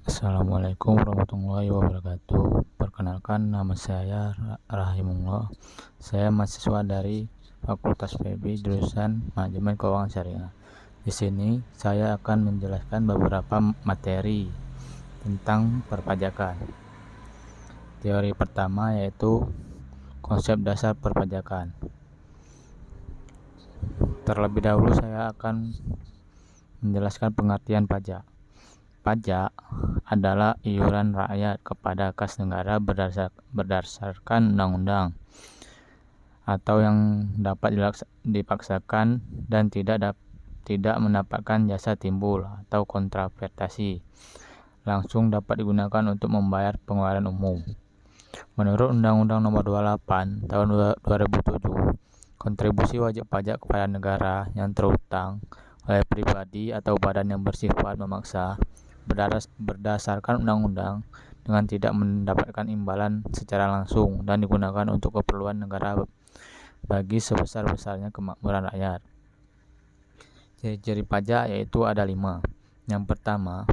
Assalamualaikum warahmatullahi wabarakatuh. Perkenalkan, nama saya Rahimullah. Saya mahasiswa dari Fakultas FEB jurusan Manajemen Keuangan Syariah. Di sini saya akan menjelaskan beberapa materi tentang perpajakan. Teori pertama yaitu konsep dasar perpajakan. Terlebih dahulu saya akan menjelaskan pengertian pajak. Pajak adalah iuran rakyat kepada kas negara berdasarkan undang-undang atau yang dapat dipaksakan dan tidak mendapatkan jasa timbul atau kontravertasi langsung dapat digunakan untuk membayar pengeluaran umum. Menurut Undang-Undang Nomor 28 Tahun 2007, kontribusi wajib pajak kepada negara yang terutang oleh pribadi atau badan yang bersifat memaksa berdasarkan undang-undang dengan tidak mendapatkan imbalan secara langsung dan digunakan untuk keperluan negara bagi sebesar-besarnya kemakmuran rakyat. Ciri-ciri pajak yaitu ada 5. Yang pertama,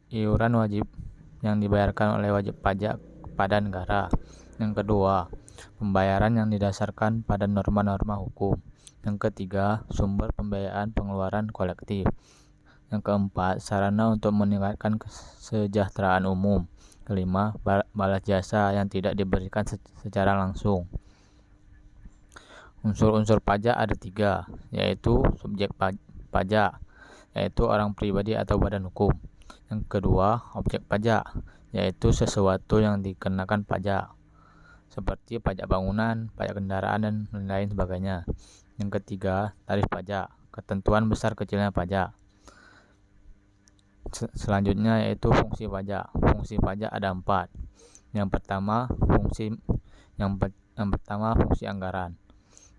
iuran wajib yang dibayarkan oleh wajib pajak kepada negara. Yang kedua, pembayaran yang didasarkan pada norma-norma hukum. Yang ketiga, sumber pembiayaan pengeluaran kolektif. Yang keempat, sarana untuk meningkatkan kesejahteraan umum. Kelima, balas jasa yang tidak diberikan secara langsung. Unsur-unsur pajak ada 3, yaitu subjek pajak, yaitu orang pribadi atau badan hukum. Yang kedua, objek pajak, yaitu sesuatu yang dikenakan pajak, seperti pajak bangunan, pajak kendaraan, dan lain sebagainya. Yang ketiga, tarif pajak, ketentuan besar kecilnya pajak. Selanjutnya yaitu fungsi pajak. Fungsi pajak ada 4. Yang pertama fungsi anggaran.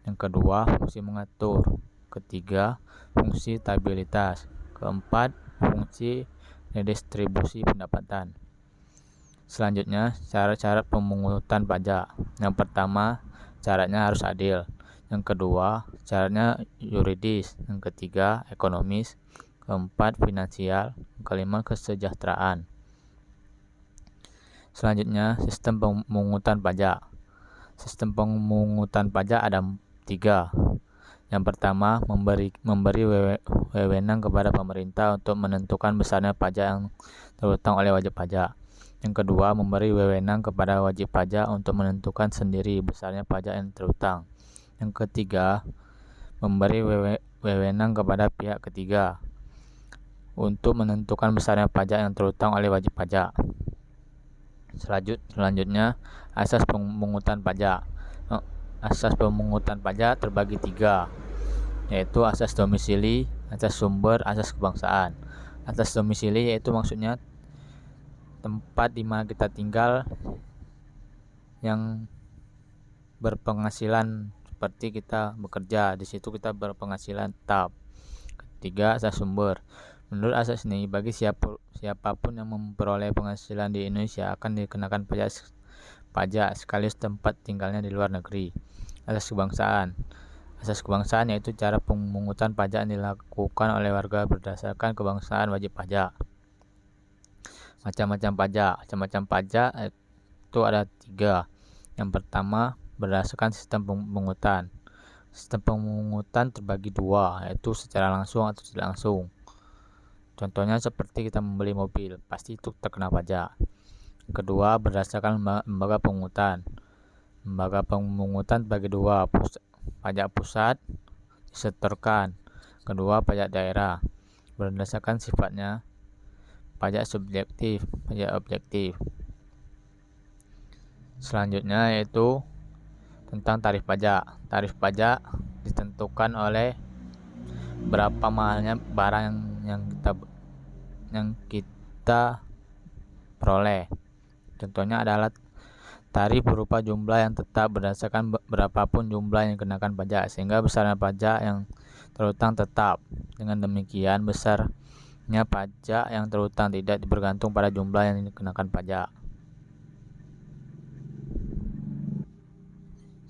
Yang kedua, fungsi mengatur. Ketiga, fungsi stabilitas. Keempat, fungsi redistribusi pendapatan. Selanjutnya, syarat-syarat pemungutan pajak. Yang pertama, syaratnya harus adil. Yang kedua, syaratnya yuridis. Yang ketiga, ekonomis. Keempat, finansial. Kelima, kesejahteraan. Selanjutnya, sistem pemungutan pajak. Sistem pemungutan pajak ada 3. Yang pertama, memberi wewenang kepada pemerintah untuk menentukan besarnya pajak yang terutang oleh wajib pajak. Yang kedua, memberi wewenang kepada wajib pajak untuk menentukan sendiri besarnya pajak yang terutang. Yang ketiga, memberi wewenang kepada pihak ketiga untuk menentukan besarnya pajak yang terutang oleh wajib pajak. Selanjutnya, asas pemungutan pajak. Asas pemungutan pajak terbagi 3, yaitu asas domisili, asas sumber, asas kebangsaan. Asas domisili yaitu maksudnya tempat di mana kita tinggal yang berpenghasilan, seperti kita bekerja, di situ kita berpenghasilan tetap. Ketiga, asas sumber. Menurut asas ini, bagi siapapun yang memperoleh penghasilan di Indonesia akan dikenakan pajak sekaligus tempat tinggalnya di luar negeri. Asas kebangsaan. Asas kebangsaan yaitu cara pemungutan pajak yang dilakukan oleh warga berdasarkan kebangsaan wajib pajak. Macam-macam pajak itu ada 3. Yang pertama, berdasarkan sistem pemungutan. Sistem pemungutan terbagi 2, yaitu secara langsung atau tidak langsung. Contohnya seperti kita membeli mobil, pasti itu terkena pajak. Kedua, berdasarkan lembaga pemungutan. Lembaga pemungutan terbagi 2, pajak pusat disetorkan. Kedua, pajak daerah. Berdasarkan sifatnya, pajak subjektif, pajak objektif. Selanjutnya yaitu tentang tarif pajak. Tarif pajak ditentukan oleh berapa mahalnya barang yang kita peroleh. Contohnya adalah tarif berupa jumlah yang tetap berdasarkan berapapun jumlah yang dikenakan pajak, sehingga besarnya pajak yang terutang tetap. Dengan demikian, besarnya pajak yang terutang tidak bergantung pada jumlah yang dikenakan pajak.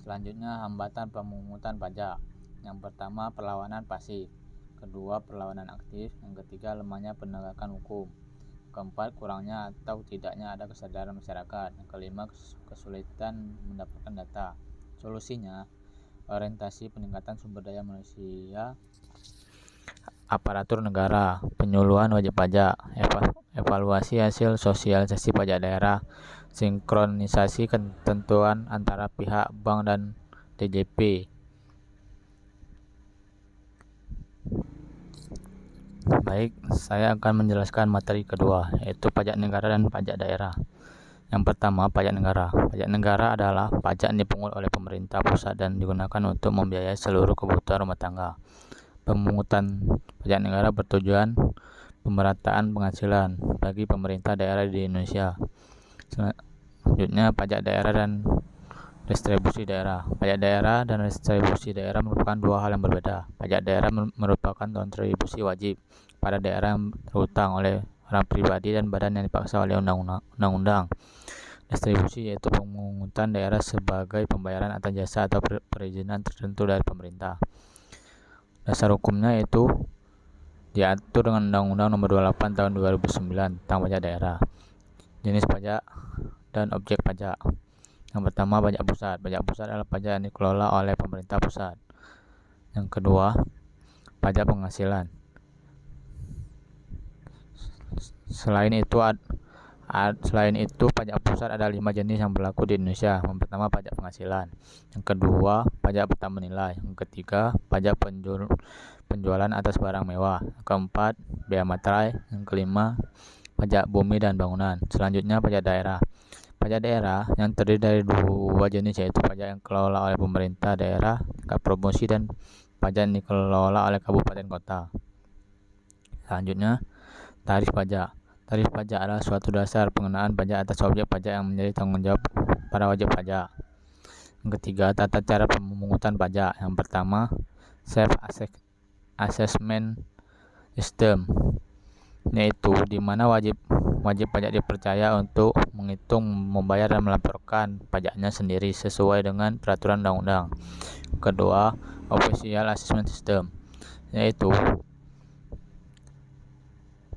Selanjutnya, hambatan pemungutan pajak. Yang pertama, perlawanan pasif. Kedua, perlawanan aktif. Yang ketiga, lemahnya penegakan hukum. Keempat, kurangnya atau tidaknya ada kesadaran masyarakat. Yang kelima, kesulitan mendapatkan data. Solusinya, orientasi peningkatan sumber daya manusia, aparatur negara, penyuluhan wajib pajak, evaluasi hasil sosialisasi pajak daerah, sinkronisasi ketentuan antara pihak bank dan DJP. Baik, saya akan menjelaskan materi kedua, yaitu pajak negara dan pajak daerah. Yang pertama, pajak negara. Pajak negara adalah pajak yang dipungut oleh pemerintah pusat dan digunakan untuk membiayai seluruh kebutuhan rumah tangga. Pemungutan pajak negara bertujuan pemerataan penghasilan bagi pemerintah daerah di Indonesia. Selanjutnya, pajak daerah dan distribusi daerah. Pajak daerah dan distribusi daerah merupakan dua hal yang berbeda. Pajak daerah merupakan kontribusi wajib pada daerah yang terhutang oleh orang pribadi dan badan yang dipaksa oleh undang-undang. Distribusi yaitu pemungutan daerah sebagai pembayaran atas jasa atau perizinan tertentu dari pemerintah. Dasar hukumnya yaitu diatur dengan Undang-Undang Nomor 28 Tahun 2009 tentang pajak daerah. Jenis pajak dan objek pajak. Yang pertama, pajak pusat. Pajak pusat adalah pajak yang dikelola oleh pemerintah pusat. Yang kedua, pajak penghasilan. Selain itu, pajak pusat ada 5 jenis yang berlaku di Indonesia. Yang pertama, pajak penghasilan. Yang kedua, pajak pertama nilai. Yang ketiga, pajak penjualan atas barang mewah. Yang keempat, bea materai. Yang kelima, pajak bumi dan bangunan. Selanjutnya, pajak daerah. Pajak daerah yang terdiri dari dua jenis, yaitu pajak yang dikelola oleh pemerintah daerah tingkat provinsi dan pajak yang dikelola oleh kabupaten kota. Selanjutnya, tarif pajak. Tarif pajak adalah suatu dasar pengenaan pajak atas objek pajak yang menjadi tanggung jawab para wajib pajak. Yang ketiga, tata cara pemungutan pajak. Yang pertama, self-assessment system, yaitu di mana wajib pajak dipercaya untuk menghitung, membayar dan melaporkan pajaknya sendiri sesuai dengan peraturan undang-undang. Kedua, official assessment system, yaitu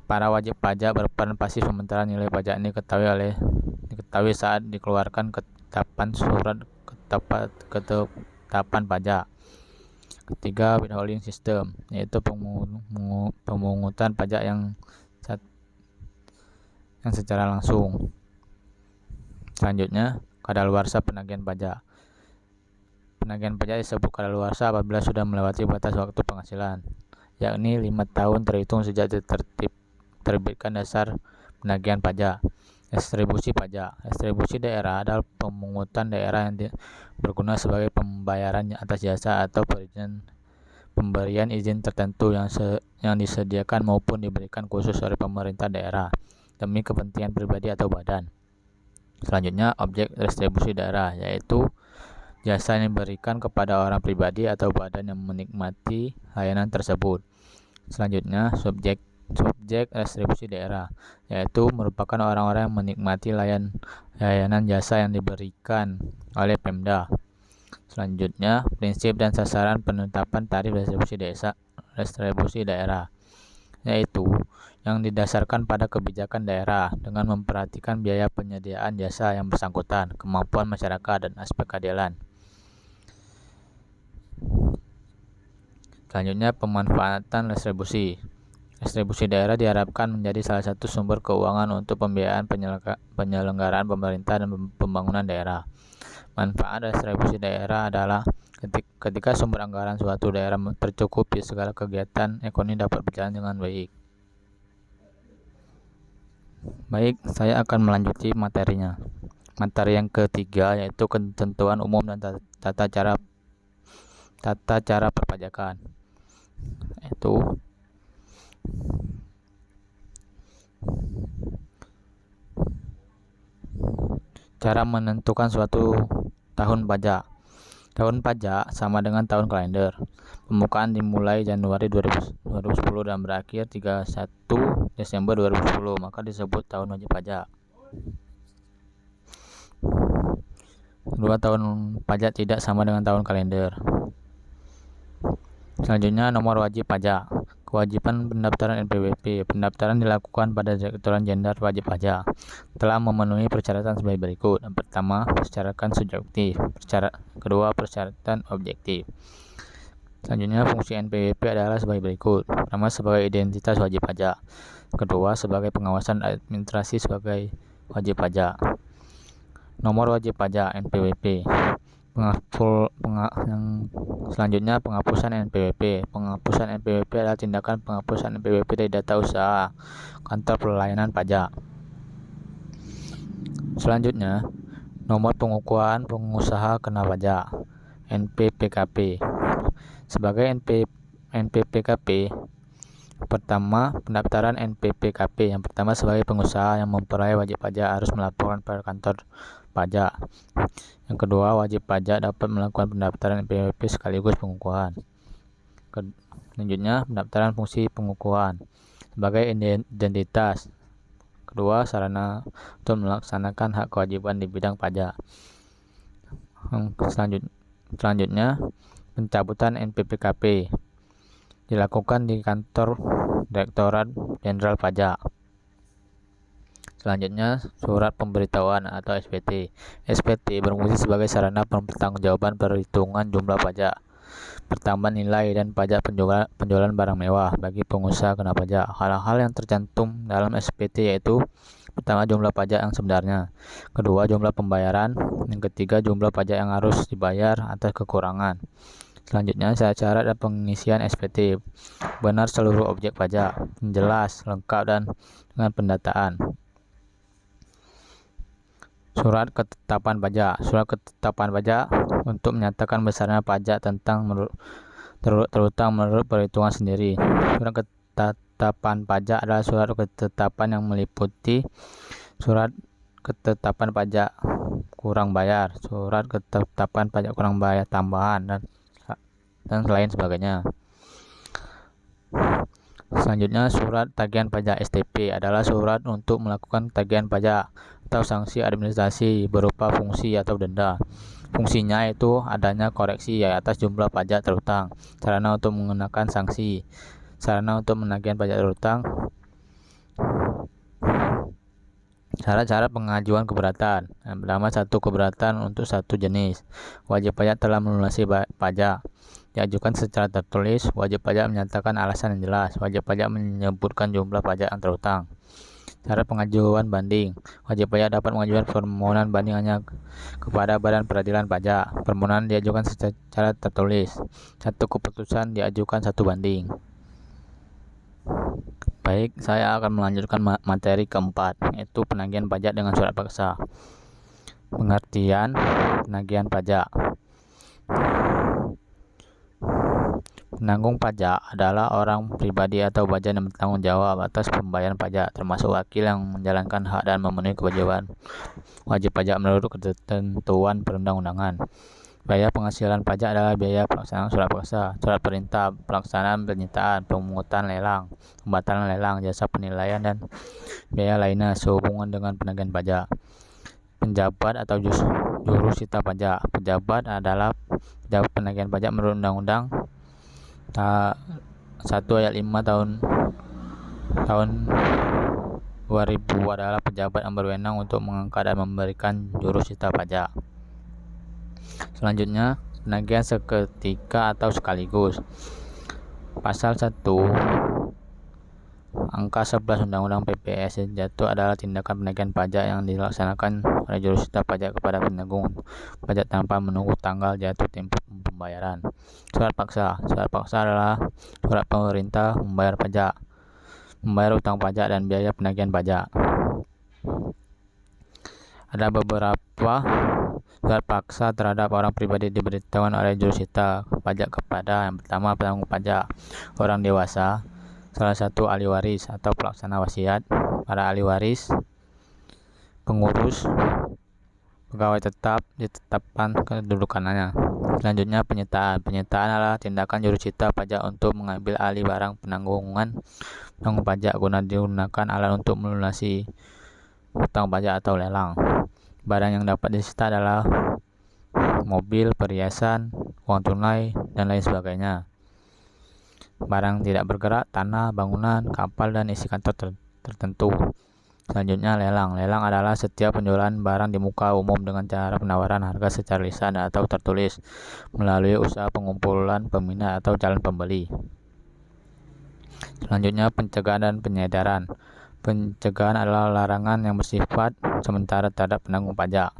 para wajib pajak berperan pasif sementara nilai pajak ini diketahui saat dikeluarkan ketetapan surat ketetapan pajak. Ketiga, withholding system, yaitu pemungutan pajak yang secara langsung. Selanjutnya, kadaluarsa penagihan pajak. Penagihan pajak disebut kadaluarsa apabila sudah melewati batas waktu penghasilan, yakni 5 tahun terhitung sejak terbitkan dasar penagihan pajak. Distribusi pajak. Distribusi daerah adalah pemungutan daerah yang berguna sebagai pembayaran atas jasa atau pemberian izin tertentu yang disediakan maupun diberikan khusus oleh pemerintah daerah demi kepentingan pribadi atau badan. Selanjutnya, objek distribusi daerah, yaitu jasa yang diberikan kepada orang pribadi atau badan yang menikmati layanan tersebut. Selanjutnya, subjek distribusi daerah, yaitu merupakan orang-orang yang menikmati layanan jasa yang diberikan oleh Pemda. Selanjutnya, prinsip dan sasaran penetapan tarif distribusi daerah, yaitu yang didasarkan pada kebijakan daerah dengan memperhatikan biaya penyediaan jasa yang bersangkutan, kemampuan masyarakat, dan aspek keadilan. Selanjutnya, pemanfaatan distribusi. Distribusi daerah diharapkan menjadi salah satu sumber keuangan untuk pembiayaan penyelenggaraan pemerintah dan pembangunan daerah. Manfaat distribusi daerah adalah ketika sumber anggaran suatu daerah tercukupi, segala kegiatan ekonomi dapat berjalan dengan baik. Baik, saya akan melanjuti materinya. Materi yang ketiga yaitu ketentuan umum dan tata cara perpajakan. Itu cara menentukan suatu tahun pajak. Tahun pajak sama dengan tahun kalender. Pembukaan dimulai Januari 2010 dan berakhir 31 Desember 2010, maka disebut tahun wajib pajak. Kedua, tahun pajak tidak sama dengan tahun kalender. Selanjutnya, nomor wajib pajak. Kewajiban pendaftaran NPWP. Pendaftaran dilakukan pada Direktorat Jenderal Wajib Pajak. Telah memenuhi persyaratan sebagai berikut. Yang pertama, persyaratan subjektif. Kedua, persyaratan objektif. Selanjutnya, fungsi NPWP adalah sebagai berikut. Pertama, sebagai identitas wajib pajak. Kedua, sebagai pengawasan administrasi sebagai wajib pajak. Nomor wajib pajak NPWP. Selanjutnya, penghapusan NPWP. Penghapusan NPWP adalah tindakan penghapusan NPWP dari data usaha kantor pelayanan pajak. Selanjutnya, nomor pengukuhan pengusaha kena pajak NPPKP. Sebagai NPPKP, pertama, pendaftaran NPPKP. Yang pertama, sebagai pengusaha yang memperoleh wajib pajak harus melaporkan pada kantor pajak. Yang kedua, wajib pajak dapat melakukan pendaftaran NPWP sekaligus pengukuhan. Selanjutnya, pendaftaran fungsi pengukuhan sebagai identitas. Kedua, sarana untuk melaksanakan hak kewajiban di bidang pajak. Selanjutnya, pencabutan NPPKP dilakukan di kantor Direktorat Jenderal Pajak. Selanjutnya, surat pemberitahuan atau SPT. SPT berfungsi sebagai sarana pertanggungjawaban perhitungan jumlah pajak, pertambahan nilai, dan pajak penjualan barang mewah bagi pengusaha kena pajak. Hal-hal yang tercantum dalam SPT yaitu: pertama, jumlah pajak yang sebenarnya. Kedua, jumlah pembayaran. Yang ketiga, jumlah pajak yang harus dibayar atas kekurangan. Selanjutnya, syarat dan pengisian SPT. Benar seluruh objek pajak, jelas, lengkap, dan dengan pendataan. Surat ketetapan pajak. Surat ketetapan pajak untuk menyatakan besarnya pajak terutang menurut perhitungan sendiri. Surat ketetapan pajak adalah surat ketetapan yang meliputi surat ketetapan pajak kurang bayar, surat ketetapan pajak kurang bayar tambahan, dan lain sebagainya. Selanjutnya, surat tagihan pajak STP adalah surat untuk melakukan tagihan pajak atau sanksi administrasi berupa fungsi atau denda. Fungsinya itu adanya koreksi atas jumlah pajak terutang. Sarana untuk mengenakan sanksi. Sarana untuk menagihkan pajak terutang. Syarat-syarat pengajuan keberatan. Yang pertama, satu keberatan untuk satu jenis. Wajib pajak telah melunasi pajak. Diajukan secara tertulis. Wajib pajak menyatakan alasan yang jelas. Wajib pajak menyebutkan jumlah pajak yang terutang. Syarat pengajuan banding. Wajib pajak dapat mengajukan permohonan banding hanya kepada Badan Peradilan Pajak. Permohonan diajukan secara tertulis. Satu keputusan diajukan satu banding. Baik, saya akan melanjutkan materi keempat, yaitu penagihan pajak dengan surat paksa. Pengertian penagihan pajak. Penanggung pajak adalah orang pribadi atau badan yang bertanggung jawab atas pembayaran pajak, termasuk wakil yang menjalankan hak dan memenuhi kewajiban wajib pajak menurut ketentuan perundang-undangan. Biaya penghasilan pajak adalah biaya pelaksanaan surat paksa, surat perintah, pelaksanaan penyitaan, pemungutan lelang, pembatalan lelang, jasa penilaian, dan biaya lainnya sehubungan dengan penagihan pajak. Penjabat atau jurusita pajak. Pejabat adalah pejabat penagihan pajak menurut Undang-Undang 1 ayat 5 tahun 2000 adalah pejabat yang berwenang untuk mengangkat dan memberikan jurusita pajak. Selanjutnya, penagihan seketika atau sekaligus. Pasal 1 angka 11 Undang-Undang PPS jatuh adalah tindakan penagihan pajak yang dilaksanakan oleh jurusita pajak kepada penanggung pajak tanpa menunggu tanggal jatuh tempo pembayaran. Surat paksa. Surat paksa adalah surat pemerintah membayar pajak, membayar utang pajak dan biaya penagihan pajak. Ada beberapa surat paksa terhadap orang pribadi diberitahukan oleh jurusita pajak kepada: yang pertama, penanggung pajak, orang dewasa, salah satu ahli waris atau pelaksana wasiat, para ahli waris, pengurus, pegawai tetap ditetapkan kedudukannya. Selanjutnya, penyitaan. Penyitaan adalah tindakan jurusita pajak untuk mengambil alih barang penanggung pajak guna digunakan alat untuk melunasi hutang pajak atau lelang. Barang yang dapat disita adalah mobil, perhiasan, uang tunai, dan lain sebagainya. barang tidak bergerak, tanah, bangunan, kapal, dan isi kantor tertentu. Selanjutnya, lelang. Lelang adalah setiap penjualan barang di muka umum dengan cara penawaran harga secara lisan atau tertulis melalui usaha pengumpulan peminat atau calon pembeli. Selanjutnya, pencegahan dan penyedaran. Pencegahan adalah larangan yang bersifat sementara terhadap penanggung pajak.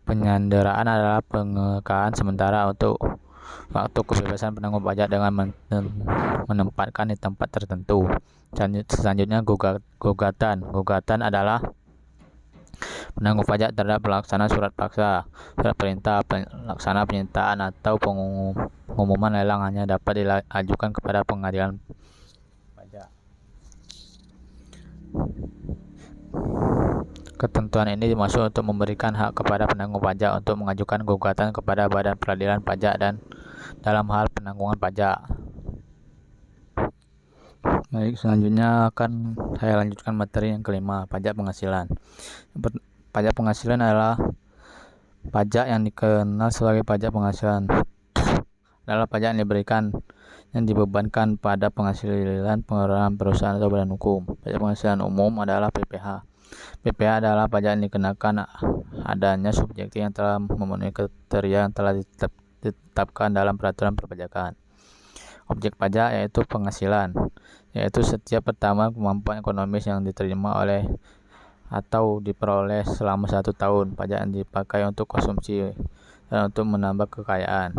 Penyanderaan adalah pengekaan sementara untuk waktu kebebasan penanggung pajak dengan menempatkan di tempat tertentu. Selanjutnya, gugatan. Gugatan adalah penanggung pajak terhadap pelaksana surat paksa, surat perintah, pelaksana penyitaan atau pengumuman lelang hanya dapat diajukan kepada pengadilan pajak. Ketentuan ini dimaksud untuk memberikan hak kepada penanggung pajak untuk mengajukan gugatan kepada Badan Peradilan Pajak dan dalam hal penangguhan pajak. Baik, selanjutnya akan saya lanjutkan materi yang kelima, pajak penghasilan. Pajak penghasilan adalah pajak yang dikenal sebagai pajak penghasilan. Adalah pajak yang dibebankan pada penghasilan perusahaan atau badan hukum. Pajak penghasilan umum adalah PPh. PPh adalah pajak yang dikenakan adanya subjektif yang telah memenuhi kriteria yang telah ditetapkan dalam peraturan perpajakan. Objek pajak yaitu penghasilan, yaitu setiap pertama kemampuan ekonomis yang diterima oleh atau diperoleh selama 1 tahun. Pajak yang dipakai untuk konsumsi dan untuk menambah kekayaan.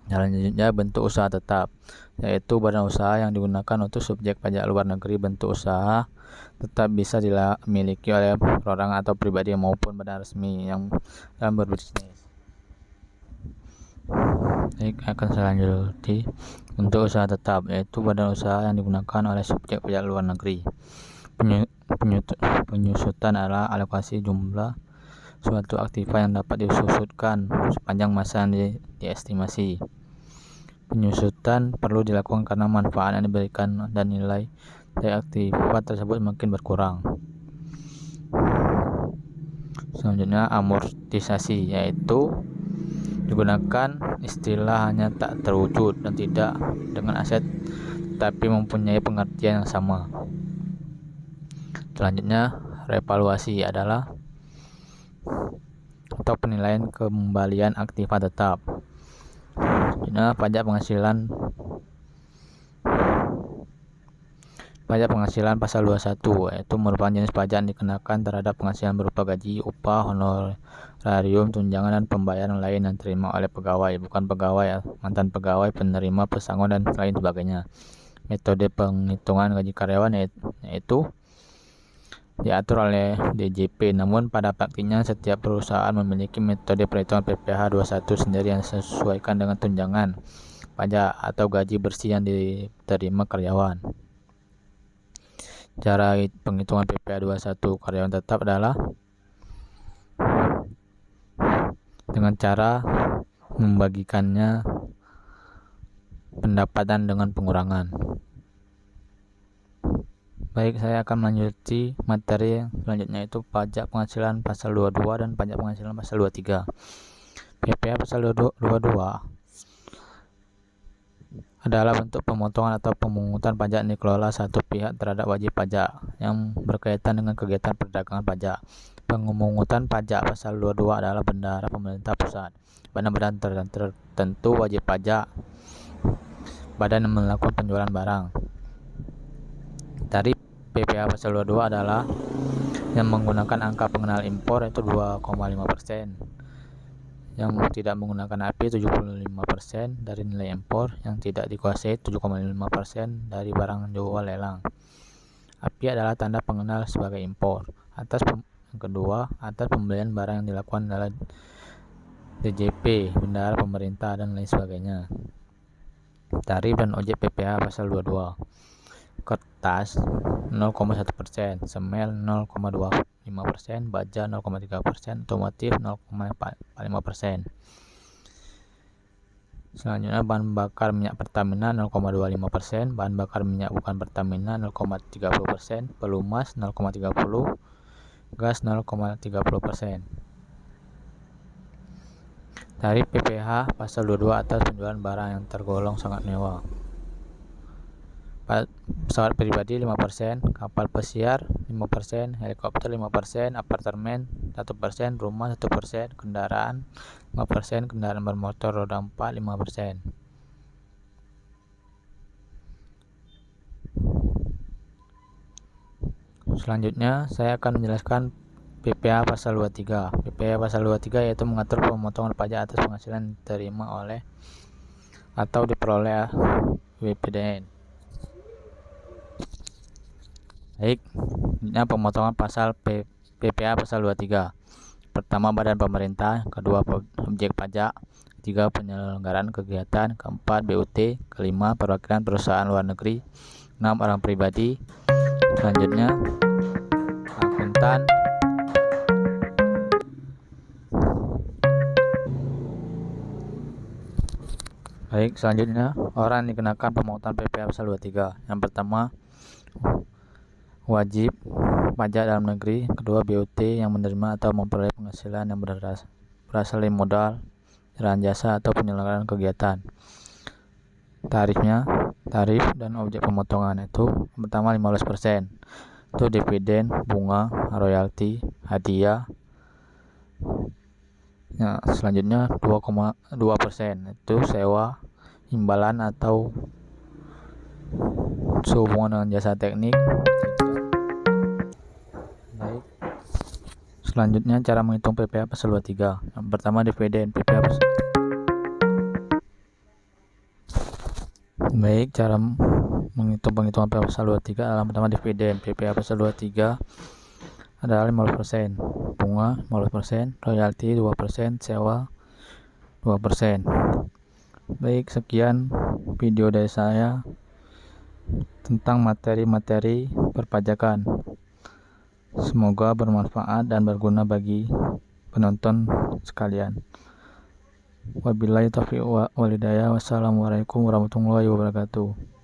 Selanjutnya, bentuk usaha tetap, yaitu badan usaha yang digunakan untuk subjek pajak luar negeri. Bentuk usaha tetap bisa dimiliki oleh perorangan atau pribadi maupun badan resmi yang dalam berbisnis. Baik, akan selanjutnya untuk usaha tetap, yaitu badan usaha yang digunakan oleh subjek pajak luar negeri. Penyusutan adalah alokasi jumlah suatu aktiva yang dapat disusutkan sepanjang masa yang diestimasi. Penyusutan perlu dilakukan karena manfaat yang diberikan dan nilai dari aktiva tersebut makin berkurang. Selanjutnya, amortisasi, yaitu digunakan istilah hanya tak terwujud dan tidak dengan aset tetapi mempunyai pengertian yang sama. Selanjutnya, revaluasi adalah atau penilaian kembalian aktiva tetap. Pajak penghasilan pasal 21, yaitu merupakan jenis pajak yang dikenakan terhadap penghasilan berupa gaji, upah, honorarium, tunjangan, dan pembayaran lain yang diterima oleh pegawai, bukan pegawai, mantan pegawai, penerima pesangon, dan lain sebagainya. Metode penghitungan gaji karyawan yaitu diatur oleh DJP, namun pada praktiknya setiap perusahaan memiliki metode perhitungan PPh 21 sendiri yang disesuaikan dengan tunjangan pajak atau gaji bersih yang diterima karyawan. Cara penghitungan PPh 21 karyawan tetap adalah dengan cara membagikannya pendapatan dengan pengurangan. Baik, saya akan melanjuti materi selanjutnya, yaitu pajak penghasilan pasal 22 dan pajak penghasilan pasal 23. PPh pasal 22 adalah bentuk pemotongan atau pemungutan pajak yang dikelola satu pihak terhadap wajib pajak yang berkaitan dengan kegiatan perdagangan pajak. Pemungutan pajak pasal 22 adalah bendahara pemerintah pusat, badan-badan tertentu wajib pajak, badan yang melakukan penjualan barang. Tarif PPh pasal 22 adalah yang menggunakan angka pengenal impor yaitu 2,5%. Yang tidak menggunakan API 75% dari nilai impor, yang tidak dikuasai 7,5% dari barang jual lelang. API adalah tanda pengenal sebagai impor. Yang kedua, atas pembelian barang yang dilakukan adalah DJP, bendahara pemerintah, dan lain sebagainya. Tarif dan objek PPh pasal 22. Kertas 0,1%, semel 0,25%, baja 0,3%, otomotif 0,45%. Selanjutnya, bahan bakar minyak Pertamina 0,25%, bahan bakar minyak bukan Pertamina 0,30%, pelumas 0,30%, gas 0,30%. Tarif PPh pasal 22 atas penjualan barang yang tergolong sangat mewah. Pesawat pribadi 5%, kapal pesiar 5%, helikopter 5%, apartemen 1%, rumah 1%, kendaraan 5%, kendaraan bermotor roda 4 5%. Selanjutnya saya akan menjelaskan PPh pasal 23. PPh pasal 23 yaitu mengatur pemotongan pajak atas penghasilan yang diterima oleh atau diperoleh WPDN. Baik, ini pemotongan pasal PPh pasal 23. Pertama, badan pemerintah, kedua objek pajak, ketiga penyelenggaraan kegiatan, keempat BUT, kelima perwakilan perusahaan luar negeri, enam orang pribadi. Selanjutnya akuntan, baik, selanjutnya orang yang dikenakan pemotongan PPh pasal 23. Yang pertama, wajib pajak dalam negeri, kedua BUT yang menerima atau memperoleh penghasilan yang berasal dari modal, jasa jasa atau penyelenggaraan kegiatan. Tarif dan objek pemotongan itu yang pertama 15%, itu dividen, bunga, royalti, hadiah. Ya, selanjutnya 2,2% itu sewa, imbalan atau sehubungan dengan jasa teknik. Baik. Selanjutnya cara menghitung PPh pasal 23. Yang pertama dividen PPh pasal. Baik, cara menghitung penghitungan PPh pasal 23 adalah pertama dividen PPh pasal 23 adalah 15%, bunga 15%, royalti 2%, sewa 2%. Baik, sekian video dari saya tentang materi-materi perpajakan. Semoga bermanfaat dan berguna bagi penonton sekalian. Wabillahi taufiq wal hidayah. Wassalamualaikum warahmatullahi wabarakatuh.